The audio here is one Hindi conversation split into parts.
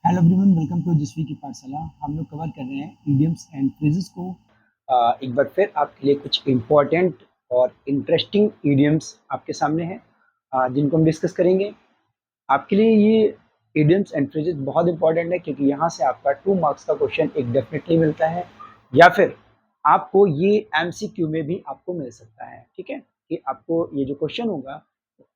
हेलो एवरीवन, वेलकम टू जसवी की पाठशाला। हम लोग कवर कर रहे हैं इडियम्स एंड फ्रेजेस को। एक बार फिर आपके लिए कुछ इम्पोर्टेंट और इंटरेस्टिंग इडियम्स आपके सामने हैं, जिनको हम डिस्कस करेंगे। आपके लिए ये इडियम्स एंड फ्रेजेस बहुत इंपॉर्टेंट है, क्योंकि यहाँ से आपका 2 मार्क्स का क्वेश्चन एक डेफिनेटली मिलता है, या फिर आपको ये एमसीक्यू में भी आपको मिल सकता है। ठीक है, कि आपको ये जो क्वेश्चन होगा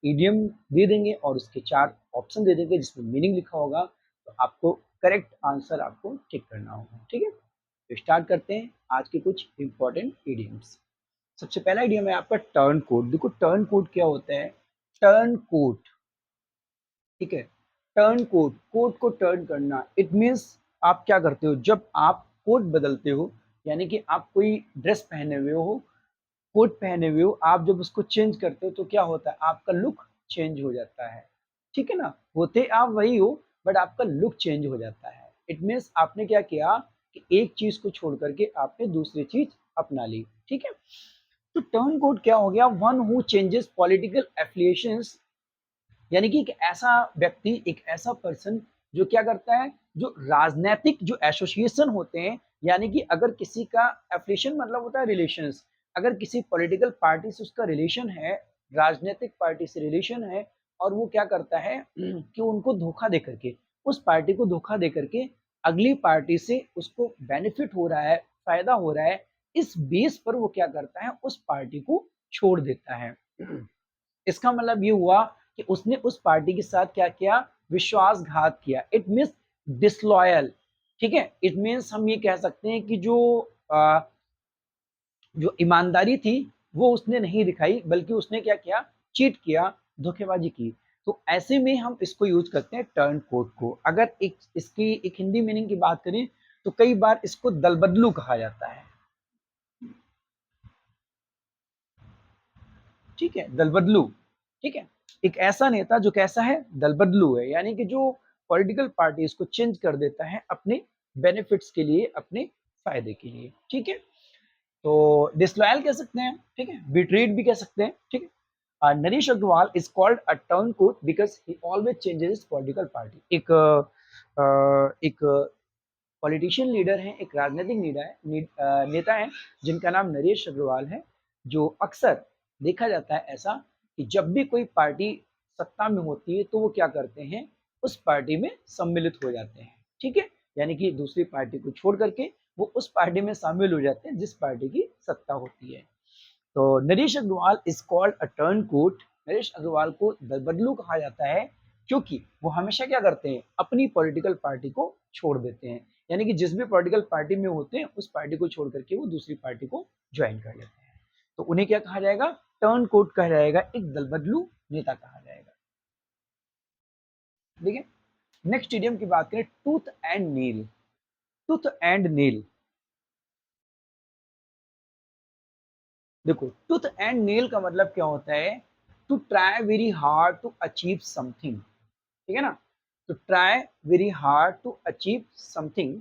ईडियम दे देंगे और उसके 4 ऑप्शन दे देंगे जिसमें मीनिंग लिखा होगा, तो आपको करेक्ट आंसर आपको टिक करना होगा। ठीक है, तो स्टार्ट करते हैं आज के कुछ इंपॉर्टेंट इडियम्स। सबसे पहला इडियम है आपका टर्न कोट। देखो टर्न कोट क्या होता है। टर्न कोट, ठीक है, टर्न कोट, कोट को टर्न करना, इट मीन्स आप क्या करते हो जब आप कोट बदलते हो, यानी कि आप कोई ड्रेस पहने हुए हो, कोट पहने हुए हो, आप जब उसको चेंज करते हो तो क्या होता है, आपका लुक चेंज हो जाता है। ठीक है ना, होते आप वही हो बट आपका लुक चेंज हो जाता है। इट मीन्स आपने क्या किया कि एक चीज को छोड़ करके आपने दूसरी चीज अपना ली। ठीक है, तो टर्न कोट क्या हो गया, one who changes political affiliations, यानी कि एक ऐसा व्यक्ति, एक ऐसा पर्सन जो क्या करता है, जो राजनीतिक जो एसोसिएशन होते हैं, यानी कि अगर किसी का एफिलिएशन मतलब होता है रिलेशंस, अगर किसी पॉलिटिकल पार्टी से उसका रिलेशन है, राजनीतिक पार्टी से रिलेशन है, और वो क्या करता है कि उनको धोखा दे करके, उस पार्टी को धोखा दे करके अगली पार्टी से उसको बेनिफिट हो रहा है, फायदा हो रहा है, इस बेस पर वो क्या करता है, उस पार्टी को छोड़ देता है। इसका मतलब ये हुआ कि उसने उस पार्टी के साथ क्या किया, विश्वासघात किया। It means disloyal. ठीक है, इट मीन्स हम ये कह सकते हैं कि जो ईमानदारी थी वो उसने नहीं दिखाई, बल्कि उसने क्या किया, चीट किया, धोखेबाजी की। तो ऐसे में हम इसको यूज करते हैं टर्न कोट को। अगर इसकी एक हिंदी मीनिंग की बात करें तो कई बार इसको दलबदलू कहा जाता है। ठीक है, दलबदलू। ठीक है, एक ऐसा नेता जो कैसा है, दलबदलू है, यानी कि जो पॉलिटिकल पार्टी इसको चेंज कर देता है अपने बेनिफिट्स के लिए, अपने फायदे के लिए। ठीक है, तो डिसलॉयल कह सकते हैं, ठीक है, बिट्रेड भी कह सकते हैं। ठीक है, Naresh Agrawal is called a turncoat because he always changes political party. एक पॉलिटिशियन लीडर हैं, एक राजनीतिक नेता है जिनका नाम नरेश अग्रवाल है, जो अक्सर देखा जाता है ऐसा कि जब भी कोई पार्टी सत्ता में होती है तो वो क्या करते हैं, उस पार्टी में सम्मिलित हो जाते हैं। ठीक है, यानी कि दूसरी पार्टी को छोड़ करके वो उस पार्टी में शामिल हो जाते हैं जिस पार्टी की सत्ता होती है। तो Naresh Agrawal is called a turncoat. Naresh Agrawal को बदलू कहा जाता है क्योंकि वो हमेशा क्या करते हैं, अपनी पॉलिटिकल पार्टी को छोड़ देते हैं, यानी कि जिस भी पॉलिटिकल पार्टी में होते हैं उस पार्टी को छोड़ करके वो दूसरी पार्टी को ज्वाइन कर लेते हैं। तो उन्हें क्या कहा जाएगा, टर्न कोट कहा जाएगा, एक दलबदलू नेता कहा जाएगा। ठीक है, नेक्स्ट इडियम की बात करें, tooth and nail. Tooth and nail, देखो टूथ एंड नेल का मतलब क्या होता है, to try very hard to achieve something. ठीक है ना, to try very hard to achieve something.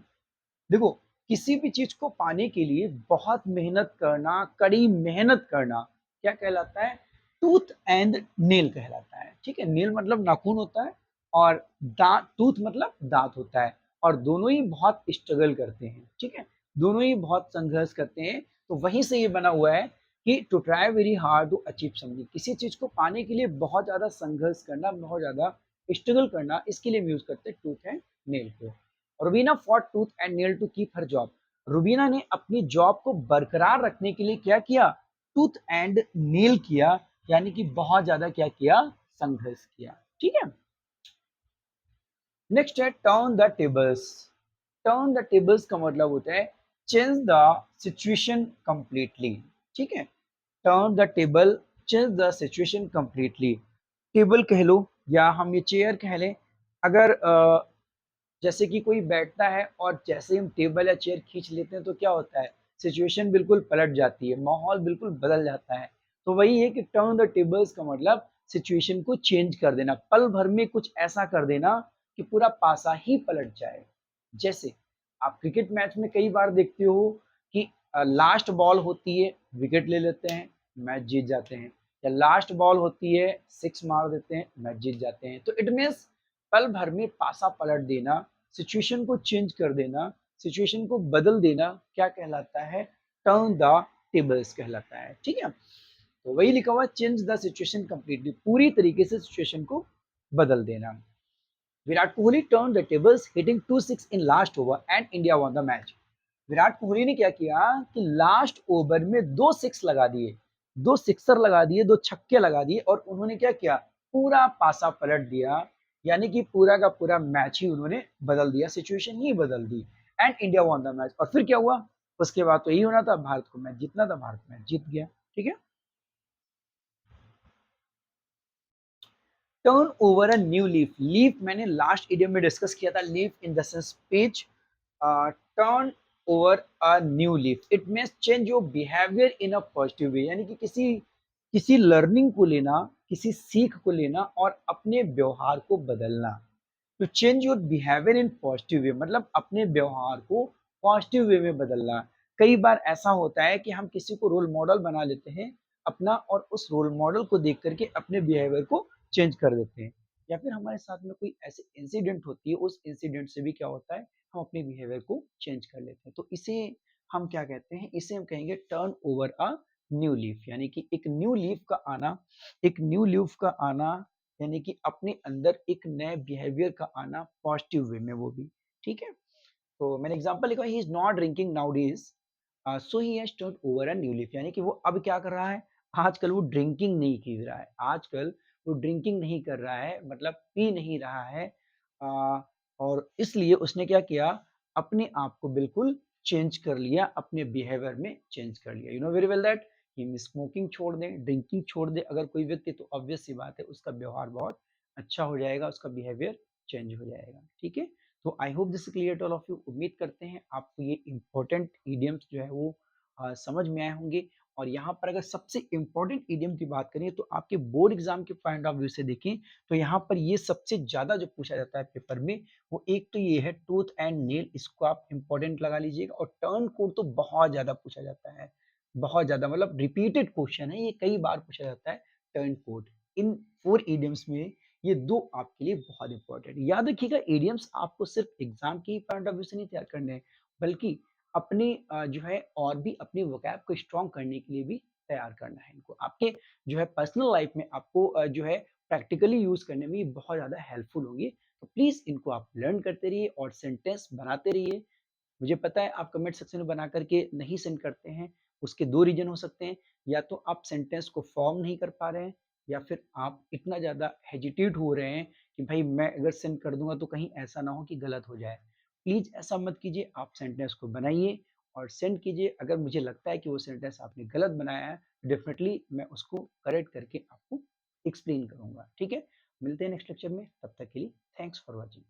देखो किसी भी चीज को पाने के लिए बहुत मेहनत करना, कड़ी मेहनत करना, क्या कहलाता है, टूथ एंड नेल कहलाता है। ठीक है, नेल मतलब नाखून होता है, और दांत, टूथ मतलब दांत होता है, और दोनों ही बहुत स्ट्रगल करते हैं। ठीक है, दोनों ही बहुत संघर्ष करते हैं। तो वहीं से ये बना हुआ है कि to try very hard to achieve something, किसी चीज को पाने के लिए बहुत ज्यादा संघर्ष करना, बहुत ज्यादा स्ट्रगल करना, इसके लिए हम यूज करते हैं टूथ एंड नेल को। Rubina fought tooth and nail to keep her job. Rubina ने अपनी जॉब को बरकरार रखने के लिए क्या किया, टूथ एंड नेल किया, यानी कि बहुत ज्यादा क्या किया, संघर्ष किया। ठीक है, नेक्स्ट है turn the tables. Turn the tables का मतलब होता है चेंज द सिचुएशन कंप्लीटली। ठीक है, turn the table, change the situation completely. Table कह लो या हम ये चेयर कह लें। अगर जैसे कि कोई बैठता है और जैसे ही हम टेबल या चेयर खींच लेते हैं तो क्या होता है, सिचुएशन बिल्कुल पलट जाती है, माहौल बिल्कुल बदल जाता है। तो वही है कि टर्न द टेबल्स का मतलब सिचुएशन को चेंज कर देना, पल भर में कुछ ऐसा कर देना कि पूरा पासा ही पलट जाए। जैसे आप क्रिकेट मैच में कई बार देखते हो कि लास्ट बॉल होती है, विकेट ले लेते हैं, मैच जीत जाते हैं, या लास्ट बॉल होती है, सिक्स मार देते हैं, मैच जीत जाते हैं। तो इट मीन्स पल भर में पासा पलट देना, सिचुएशन को चेंज कर देना, सिचुएशन को बदल देना क्या कहलाता है? टर्न द टेबल्स कहलाता है। ठीक है, तो वही लिखा हुआ चेंज द सिचुएशन कंप्लीटली, पूरी तरीके से सिचुएशन को बदल देना। Virat Kohli turn the tables hitting 2 6 in last over and India won the match. Virat Kohli ने क्या किया कि लास्ट ओवर में 2 6 लगा दिए, 2 सिक्सर लगा दिए, 2 छक्के लगा दिए और उन्होंने क्या किया, पूरा पासा पलट दिया, यानी कि पूरा का पूरा मैच ही उन्होंने बदल दिया, सिचुएशन ही बदल दी and India won the match. और फिर क्या हुआ, उसके बाद तो यही होना था, भारत को मैच जीतना था, भारत मैच जीत गया। ठीक है, turn over a new leaf, leaf मैंने लास्ट इडियम में डिस्कस किया था, leaf in the sense page, turn over a new leaf, it means change your behaviour in a positive way, यानी कि किसी लर्निंग को लेना, किसी सीख को लेना और अपने व्यवहार को बदलना। तो change your behaviour in positive way मतलब अपने व्यवहार को पॉजिटिव वे में बदलना। कई बार ऐसा होता है कि हम किसी को रोल मॉडल बना लेते हैं अपना, और उस रोल मॉडल को देख करके अपने बिहेवियर को चेंज कर देते हैं, या फिर हमारे साथ में कोई ऐसे इंसिडेंट होती है, उस इंसिडेंट से भी क्या होता है, हम अपने बिहेवियर को चेंज कर लेते हैं। तो इसे हम क्या कहते हैं, इसे हम कहेंगे turn over a new leaf, यानी कि एक न्यू लीफ का आना, एक न्यू लीफ का आना, यानी कि अपने अंदर एक नए बिहेवियर का आना पॉजिटिव वे में, वो भी। ठीक है, तो मैंने एग्जांपल लिखा, he is not drinking now days so he has turn over a new leaf, यानी कि वो अब क्या कर रहा है, आजकल वो ड्रिंकिंग नहीं कर रहा है, आजकल वो ड्रिंकिंग नहीं कर रहा है, मतलब पी नहीं रहा है, और इसलिए उसने क्या किया, अपने आप को बिल्कुल चेंज कर लिया, अपने बिहेवियर में चेंज कर लिया। You know very well that कि स्मोकिंग छोड़ दें, ड्रिंकिंग छोड़ दे अगर कोई व्यक्ति, तो ऑब्वियस सी बात है उसका व्यवहार बहुत अच्छा हो जाएगा, उसका बिहेवियर चेंज हो जाएगा। ठीक है, तो I hope this clear to all of you, उम्मीद करते हैं आपको ये इंपॉर्टेंट ईडियम्स जो है वो समझ में आए होंगे। और यहाँ पर अगर सबसे इंपॉर्टेंट ईडियम की बात करें तो आपके बोर्ड एग्जाम के पॉइंट ऑफ व्यू से देखें तो यहाँ पर ये सबसे ज्यादा जो पूछा जाता है पेपर में, वो एक तो ये है टूथ एंड नेल, इसको आप इंपॉर्टेंट लगा लीजिएगा। और टर्न कोड तो बहुत ज्यादा पूछा जाता है, बहुत ज्यादा, मतलब रिपीटेड क्वेश्चन है, ये कई बार पूछा जाता है टर्न कोड। इन 4 ईडियम्स में ये 2 आपके लिए बहुत इंपॉर्टेंट। याद रखिएगा, ईडियम्स आपको सिर्फ एग्जाम के पॉइंट ऑफ व्यू से नहीं तैयार करने हैं, बल्कि अपने जो है और भी अपनी वोकैब को स्ट्रॉन्ग करने के लिए भी तैयार करना है इनको। आपके जो है पर्सनल लाइफ में आपको जो है प्रैक्टिकली यूज करने में ये बहुत ज्यादा हेल्पफुल होंगे। तो प्लीज इनको आप लर्न करते रहिए और सेंटेंस बनाते रहिए। मुझे पता है आप कमेंट सेक्शन में बना करके नहीं सेंड करते हैं, उसके 2 रीजन हो सकते हैं, या तो आप सेंटेंस को फॉर्म नहीं कर पा रहे हैं, या फिर आप इतना ज़्यादा हेजिटेट हो रहे हैं कि भाई मैं अगर सेंड कर दूंगा तो कहीं ऐसा ना हो कि गलत हो जाए। प्लीज़ ऐसा मत कीजिए, आप सेंटेंस को बनाइए और सेंड कीजिए। अगर मुझे लगता है कि वो सेंटेंस आपने गलत बनाया है, डेफिनेटली मैं उसको करेक्ट करके आपको एक्सप्लेन करूंगा। ठीक है, मिलते हैं नेक्स्ट लेक्चर में, तब तक के लिए थैंक्स फॉर वॉचिंग।